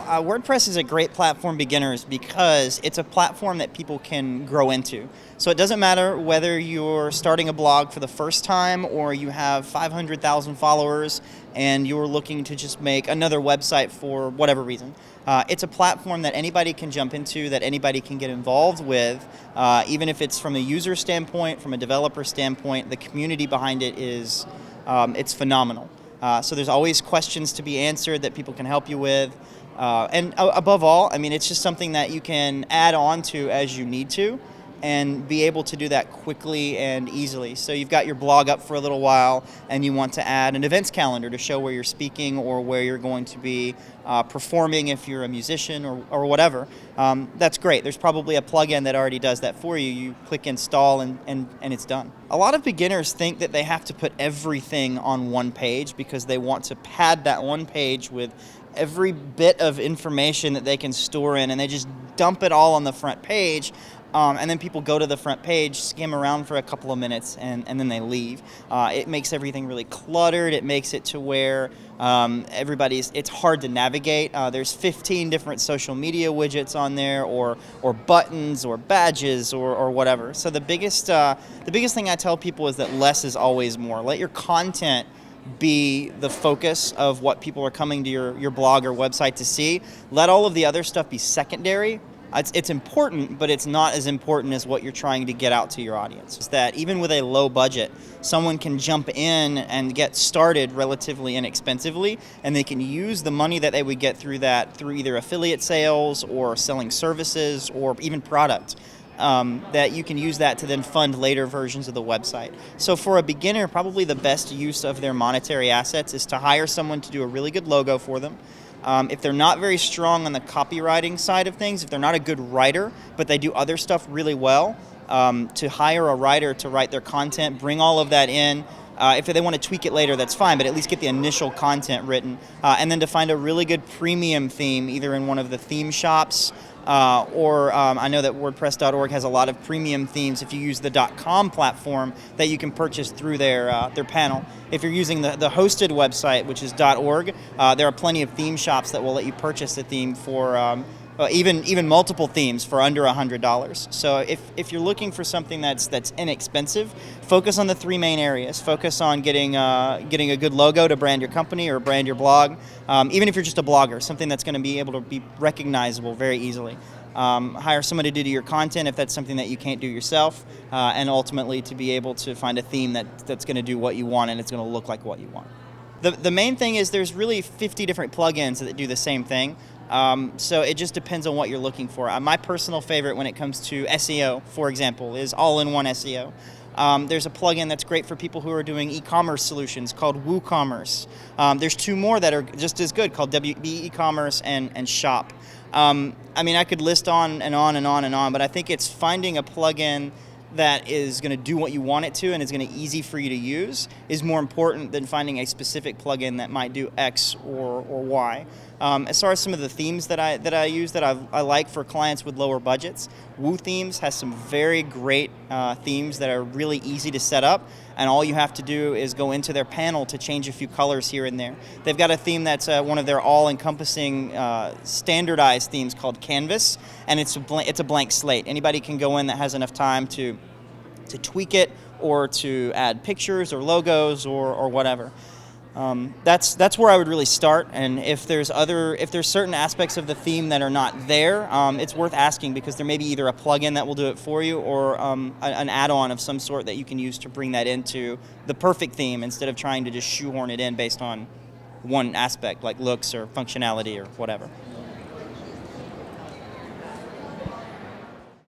WordPress is a great platform for beginners because it's a platform that people can grow into. So it doesn't matter whether you're starting a blog for the first time or you have 500,000 followers and you're looking to just make another website for whatever reason. It's a platform that anybody can jump into, that anybody can get involved with, even if it's from a user standpoint, from a developer standpoint. The community behind it is it's phenomenal. So there's always questions to be answered that people can help you with. And above all, I mean, it's just something that you can add on to as you need to and be able to do that quickly and easily. So you've got your blog up for a little while and you want to add an events calendar to show where you're speaking or where you're going to be performing if you're a musician or whatever. That's great. There's probably a plugin that already does that for you. You click install and it's done. A lot of beginners think that they have to put everything on one page because they want to pad that one page with every bit of information that they can store in, and they just dump it all on the front page. And then people go to the front page, skim around for a couple of minutes, and then they leave. It makes everything really cluttered. It makes it to where it's hard to navigate. There's 15 different social media widgets on there, or buttons, or badges, or whatever. So the biggest thing I tell people is that less is always more. Let your content be the focus of what people are coming to your blog or website to see. Let all of the other stuff be secondary. It's important, but it's not as important as what you're trying to get out to your audience. It's that even with a low budget, someone can jump in and get started relatively inexpensively, and they can use the money that they would get through either affiliate sales or selling services or even product. That you can use that to then fund later versions of the website. So for a beginner, probably the best use of their monetary assets is to hire someone to do a really good logo for them. If they're not very strong on the copywriting side of things, if they're not a good writer, but they do other stuff really well, to hire a writer to write their content, bring all of that in. If they want to tweak it later, that's fine, but at least get the initial content written. And then to find a really good premium theme, either in one of the theme shops, or I know that WordPress.org has a lot of premium themes if you use the .com platform that you can purchase through their panel. If you're using the hosted website, which is .org, there are plenty of theme shops that will let you purchase a theme for even multiple themes for under $100. So if you're looking for something that's inexpensive, focus on the three main areas. Focus on getting a good logo to brand your company or brand your blog. Even if you're just a blogger, something that's going to be able to be recognizable very easily. Hire somebody to do your content if that's something that you can't do yourself, and ultimately to be able to find a theme that's going to do what you want and it's going to look like what you want. The main thing is there's really 50 different plugins that do the same thing. So it just depends on what you're looking for. My personal favorite when it comes to SEO, for example, is all-in-one SEO. There's a plugin that's great for people who are doing e-commerce solutions called WooCommerce. There's two more that are just as good called WB e-commerce and Shop. I mean, I could list on and on and on and on, but I think it's finding a plugin that is going to do what you want it to and is going to be easy for you to use is more important than finding a specific plugin that might do X or Y. As far as some of the themes that I use that I like for clients with lower budgets, Woo Themes has some very great themes that are really easy to set up, and all you have to do is go into their panel to change a few colors here and there. They've got a theme that's one of their all-encompassing standardized themes called Canvas, and it's a blank slate. Anybody can go in that has enough time to tweak it or to add pictures or logos or whatever. That's where I would really start, and if there's certain aspects of the theme that are not there, it's worth asking because there may be either a plugin that will do it for you or an add-on of some sort that you can use to bring that into the perfect theme instead of trying to just shoehorn it in based on one aspect like looks or functionality or whatever.